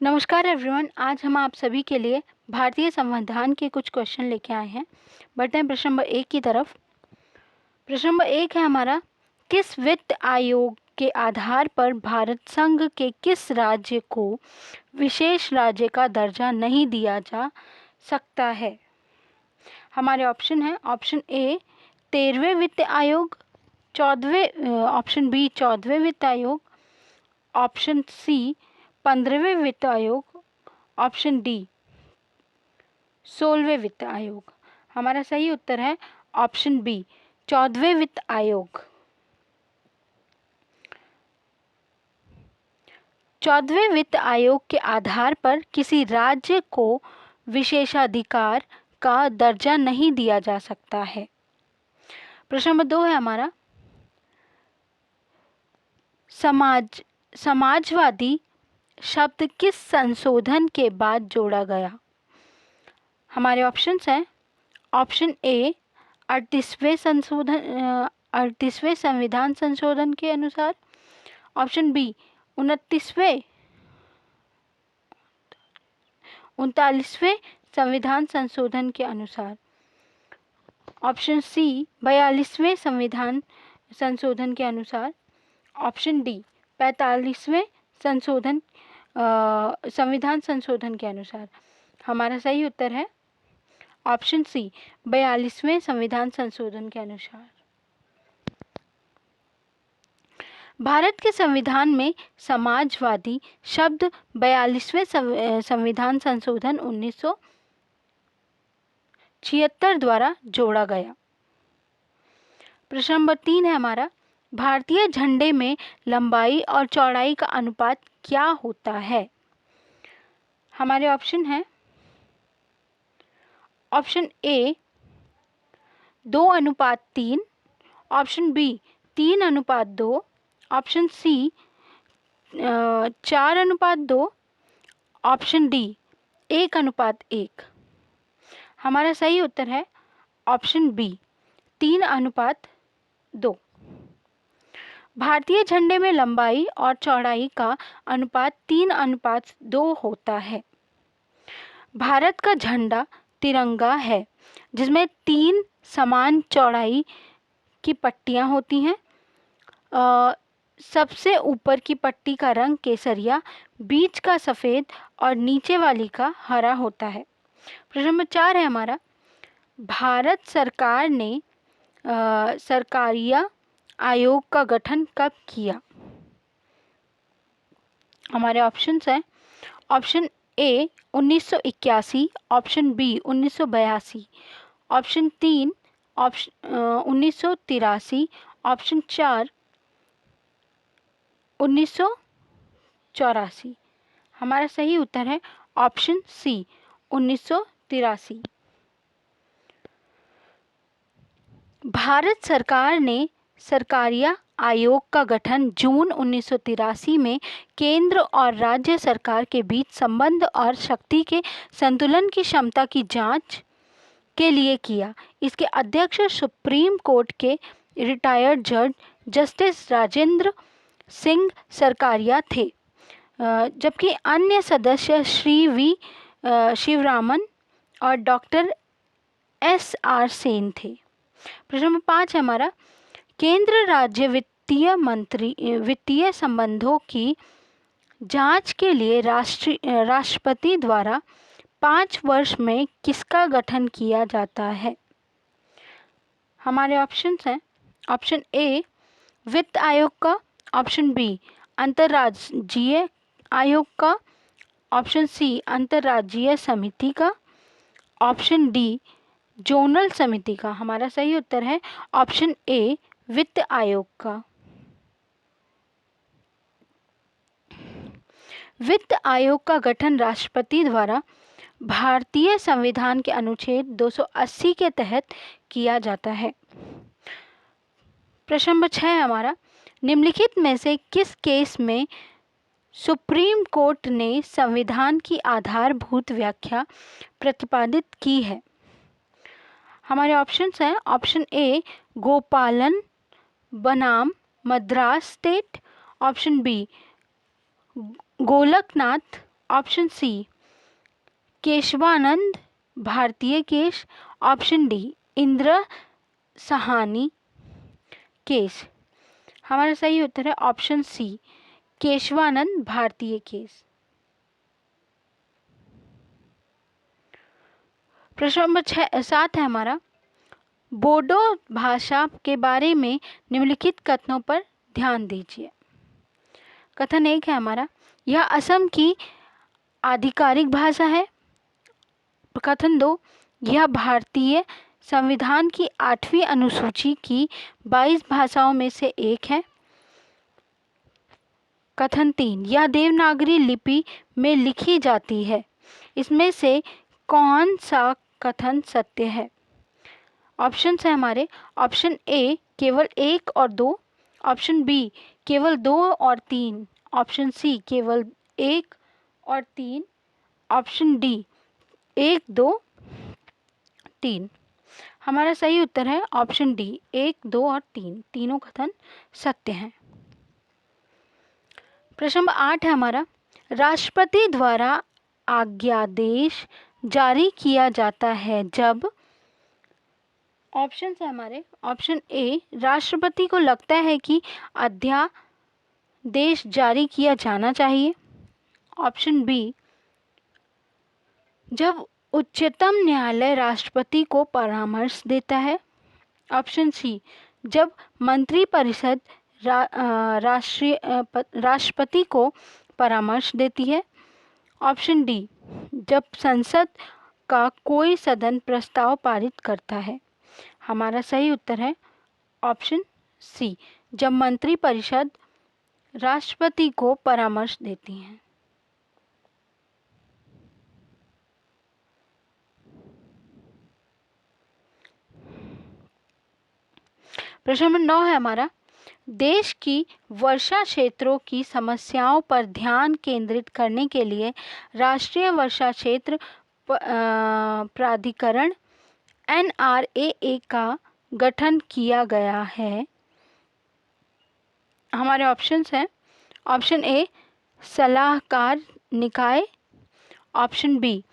नमस्कार एवरीवन। आज हम आप सभी के लिए भारतीय संविधान के कुछ क्वेश्चन लेके आए हैं। बढ़ते हैं प्रश्न नंबर 1 की तरफ। प्रश्न नंबर 1 है हमारा, किस वित्त आयोग के आधार पर भारत संघ के किस राज्य को विशेष राज्य का दर्जा नहीं दिया जा सकता है? हमारे ऑप्शन है, ऑप्शन ए 13वें वित्त आयोग, ऑप्शन बी 14वें वित्त आयोग, ऑप्शन सी 15वें वित्त आयोग, ऑप्शन डी 16वें वित्त आयोग। हमारा सही उत्तर है ऑप्शन बी 14वें वित्त आयोग। 14वें वित्त आयोग के आधार पर किसी राज्य को विशेषाधिकार का दर्जा नहीं दिया जा सकता है। प्रश्न नंबर 2 है हमारा, समाजवादी शब्द किस संशोधन के बाद जोड़ा गया? हमारे ऑप्शंस हैं, ऑप्शन ए 38वें संविधान संशोधन के अनुसार, ऑप्शन बी 39वें संविधान संशोधन के अनुसार, ऑप्शन सी 42वें संविधान संशोधन के अनुसार, ऑप्शन डी 45वें संविधान संशोधन के अनुसार। हमारा सही उत्तर है ऑप्शन सी 42वें संविधान संशोधन के अनुसार। भारत के संविधान में समाजवादी शब्द 42वें संविधान संशोधन 1976 द्वारा जोड़ा गया। प्रश्न नंबर 3 है हमारा, भारतीय झंडे में लंबाई और चौड़ाई का अनुपात क्या होता है? हमारे ऑप्शन हैं, option A 2:3, option B 3:2, option C 4:2, option D 1:1। हमारा सही उत्तर है ऑप्शन बी 3:2। भारतीय झंडे में लंबाई और चौड़ाई का अनुपात 3:2 होता है। भारत का झंडा तिरंगा है जिसमें 3 समान चौड़ाई की पट्टियां होती हैं। सबसे ऊपर की पट्टी का रंग केसरिया, बीच का सफ़ेद और नीचे वाली का हरा होता है। प्रश्न नंबर 4 है हमारा, भारत सरकार ने सरकारिया आयोग का गठन कब किया? हमारे ऑप्शंस हैं, option A 1981, option B 1982, option 3 1983, option 4 1984। हमारा सही उत्तर है ऑप्शन सी 1983। भारत सरकार ने सरकारिया आयोग का गठन जून 1983 में केंद्र और राज्य सरकार के बीच संबंध और शक्ति के संतुलन की क्षमता की जांच के लिए किया। इसके अध्यक्ष सुप्रीम कोर्ट के रिटायर्ड जज जस्टिस राजेंद्र सिंह सरकारिया थे, जबकि अन्य सदस्य श्री वी शिवरामन और डॉक्टर SR सेन थे। प्रश्न नंबर 5 है हमारा, केंद्र राज्य वित्तीय संबंधों की जांच के लिए राष्ट्रपति द्वारा 5 वर्ष में किसका गठन किया जाता है? हमारे ऑप्शंस हैं, ऑप्शन ए वित्त आयोग का, ऑप्शन बी अंतर्राज्यीय आयोग का, ऑप्शन सी अंतर्राज्यीय समिति का, ऑप्शन डी जोनल समिति का। हमारा सही उत्तर है ऑप्शन ए वित्त आयोग का। वित्त आयोग का गठन राष्ट्रपति द्वारा भारतीय संविधान के अनुच्छेद 280 के तहत किया जाता है। प्रश्न नंबर 6 है हमारा, निम्नलिखित में से किस केस में सुप्रीम कोर्ट ने संविधान की आधारभूत व्याख्या प्रतिपादित की है? हमारे ऑप्शंस हैं, ऑप्शन ए गोपालन बनाम Madras state, option B Golaknath option C Keshavananda Bharati case, option D Indira Sawhney case. हमारा सही उत्तर है ऑप्शन सी केशवानंद भारतीय केस। प्रश्न नंबर 7 है हमारा, बोडो भाषा के बारे में निम्नलिखित कथनों पर ध्यान दीजिए। कथन 1 है हमारा, यह असम की आधिकारिक भाषा है। कथन 2, यह भारतीय संविधान की 8वीं अनुसूची की 22 भाषाओं में से एक है। कथन 3, यह देवनागरी लिपि में लिखी जाती है। इसमें से कौन सा कथन सत्य है? ऑप्शन है हमारे, ऑप्शन ए केवल 1 और 2, ऑप्शन बी केवल 2 और 3, ऑप्शन सी केवल 1 और 3, ऑप्शन डी 1, 2, 3। हमारा सही उत्तर है ऑप्शन डी 1, 2 और 3, तीनों कथन सत्य हैं। प्रश्न नंबर 8 है हमारा, राष्ट्रपति द्वारा आज्ञादेश जारी किया जाता है जब। ऑप्शन है हमारे, ऑप्शन ए राष्ट्रपति को लगता है कि अध्यादेश जारी किया जाना चाहिए, ऑप्शन बी जब उच्चतम न्यायालय राष्ट्रपति को परामर्श देता है, ऑप्शन सी जब मंत्रिपरिषद राष्ट्रपति को परामर्श देती है, ऑप्शन डी जब संसद का कोई सदन प्रस्ताव पारित करता है। हमारा सही उत्तर है ऑप्शन सी जब मंत्रिपरिषद राष्ट्रपति को परामर्श देती है। प्रश्न नंबर 9 है हमारा, देश की वर्षा क्षेत्रों की समस्याओं पर ध्यान केंद्रित करने के लिए राष्ट्रीय वर्षा क्षेत्र प्राधिकरण NRAA का गठन किया गया है। हमारे ऑप्शंस हैं, ऑप्शन ए सलाहकार निकाय, ऑप्शन बी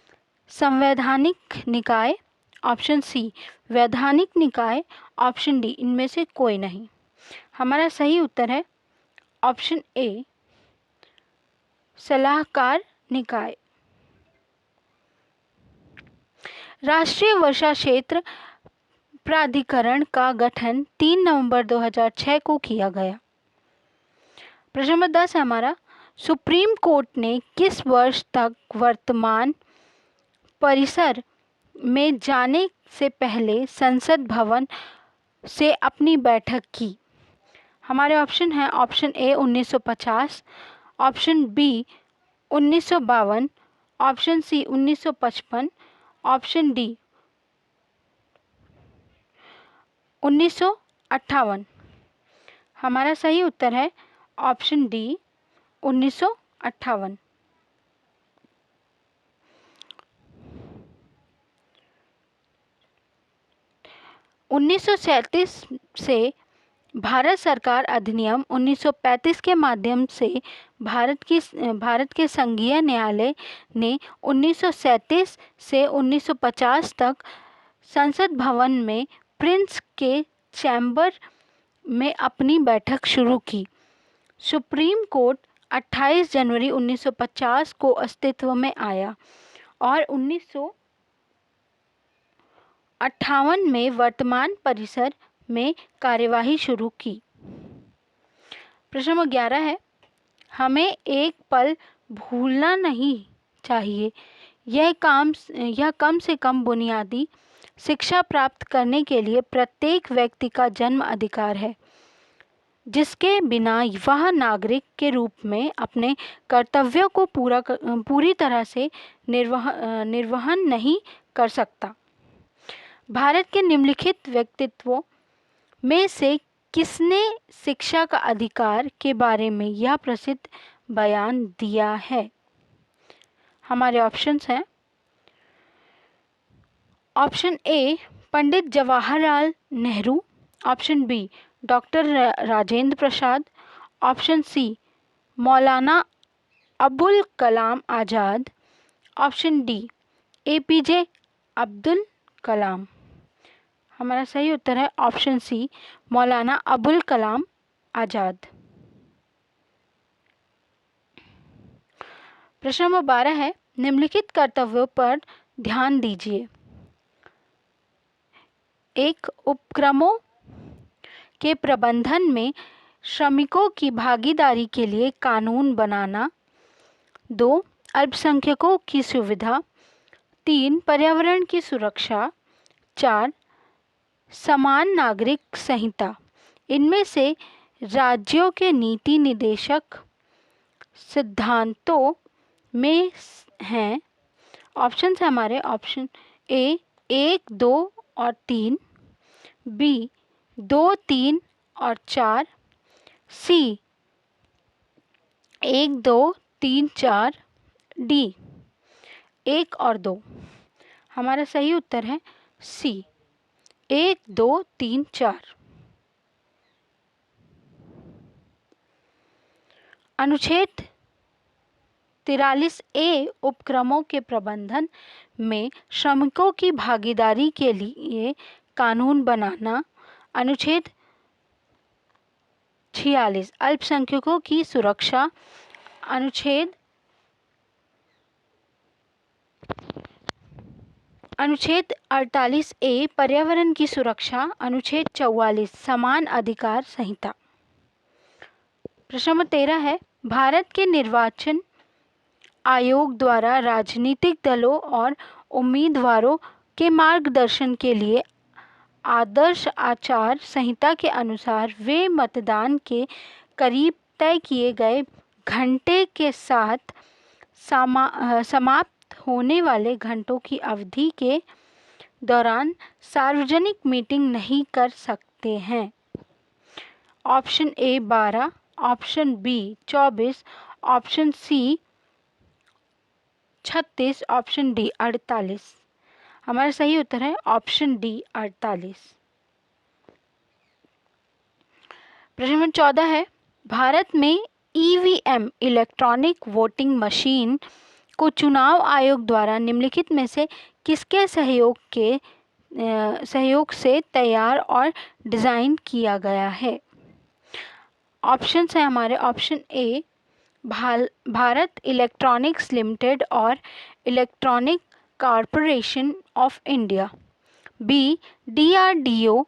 संवैधानिक निकाय, ऑप्शन सी वैधानिक निकाय, ऑप्शन डी इनमें से कोई नहीं। हमारा सही उत्तर है ऑप्शन ए सलाहकार निकाय। राष्ट्रीय वर्षा क्षेत्र प्राधिकरण का गठन 3 नवंबर 2006 को किया गया। प्रश्न नंबर 10 है हमारा, सुप्रीम कोर्ट ने किस वर्ष तक वर्तमान परिसर में जाने से पहले संसद भवन से अपनी बैठक की? हमारे ऑप्शन हैं, option A 1950, option B 1952, option C 1955, option D 1958। हमारा सही उत्तर है ऑप्शन डी 1958। उन्नीस से भारत सरकार अधिनियम 1935 के माध्यम से भारत के संघीय न्यायालय ने 1937 से 1950 तक संसद भवन में प्रिंस के चैम्बर में अपनी बैठक शुरू की। सुप्रीम कोर्ट 28 जनवरी 1950 को अस्तित्व में आया और 1958 में वर्तमान परिसर में कार्यवाही शुरू की। प्रश्न नंबर 11 है, हमें एक पल भूलना नहीं चाहिए, यह कम से कम बुनियादी शिक्षा प्राप्त करने के लिए प्रत्येक व्यक्ति का जन्म अधिकार है, जिसके बिना वह नागरिक के रूप में अपने कर्तव्यों को पूरी तरह से निर्वहन नहीं कर सकता। भारत के निम्नलिखित व्यक्तित्वों में से किसने शिक्षा का अधिकार के बारे में यह प्रसिद्ध बयान दिया है? हमारे ऑप्शंस हैं, option A Pandit Jawaharlal Nehru, option B doctor Rajendra Prasad, option C Maulana Abul Kalam Azad, option D APJ Abdul Kalam. हमारा सही उत्तर है ऑप्शन सी मौलाना अबुल कलाम आज़ाद। प्रश्न नंबर 12 है, निम्नलिखित कर्तव्यों पर ध्यान दीजिए। एक, उपक्रमों के प्रबंधन में श्रमिकों की भागीदारी के लिए कानून बनाना। 2, अल्पसंख्यकों की सुविधा। 3, पर्यावरण की सुरक्षा। 4, समान नागरिक संहिता। इनमें से राज्यों के नीति निदेशक सिद्धांतों में हैं। ऑप्शन है हमारे ऑप्शन ए 1, 2 और 3, बी 2, 3 और 4, सी 1, 2, 3, 4, डी 1 और 2। हमारा सही उत्तर है सी 1, 2, 3, 4। अनुच्छेद 43A उपक्रमों के प्रबंधन में श्रमिकों की भागीदारी के लिए कानून बनाना। अनुच्छेद 46 अल्पसंख्यकों की सुरक्षा। अनुच्छेद 48A पर्यावरण की सुरक्षा। अनुच्छेद 44 समान अधिकार संहिता। प्रश्न नंबर 13 है, भारत के निर्वाचन आयोग द्वारा राजनीतिक दलों और उम्मीदवारों के मार्गदर्शन के लिए आदर्श आचार संहिता के अनुसार वे मतदान के करीब तय किए गए घंटे के साथ समाप्त होने वाले घंटों की अवधि के दौरान सार्वजनिक मीटिंग नहीं कर सकते हैं। Option A 12, option B 24, option C 36, option D 48। हमारा सही उत्तर है ऑप्शन डी 48। प्रश्न नंबर 14 है, भारत में EVM इलेक्ट्रॉनिक वोटिंग मशीन को चुनाव आयोग द्वारा निम्नलिखित में से किसके सहयोग से तैयार और डिज़ाइन किया गया है। ऑप्शन है हमारे option A Bharat electronics limited और electronic corporation of India. B DRDO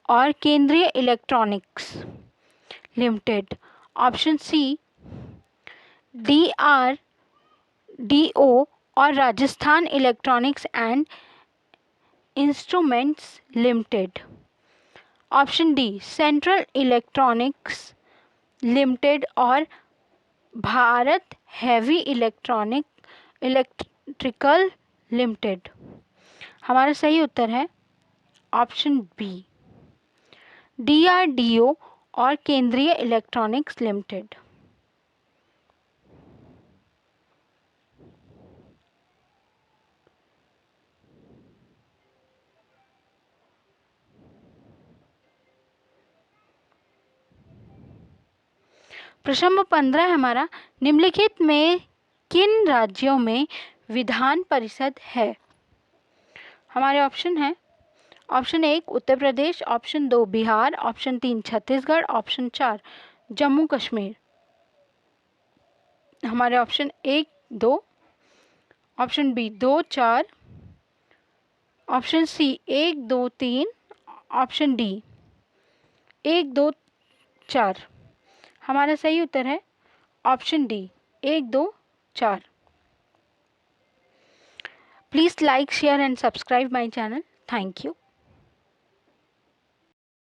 और Kendriya electronics limited. Option C DRDO और Rajasthan electronics and instruments limited. Option D central electronics limited और भारत हैवी इलेक्ट्रिकल लिमिटेड। हमारा सही उत्तर है ऑप्शन बी DRDO और केंद्रीय इलेक्ट्रॉनिक्स लिमिटेड। प्रश्न नंबर 15 हमारा, निम्नलिखित में किन राज्यों में विधान परिषद है। हमारे ऑप्शन है option 1 Uttar Pradesh, option 2 Bihar, option 3 Chhattisgarh, option 4 Jammu Kashmir. हमारे option 1, 2, option B 2, 4, option C 1, 2, 3, option D 1, 2, 4। हमारा सही उत्तर है option D 1, 2, 4। Please like, share and subscribe my channel. Thank you.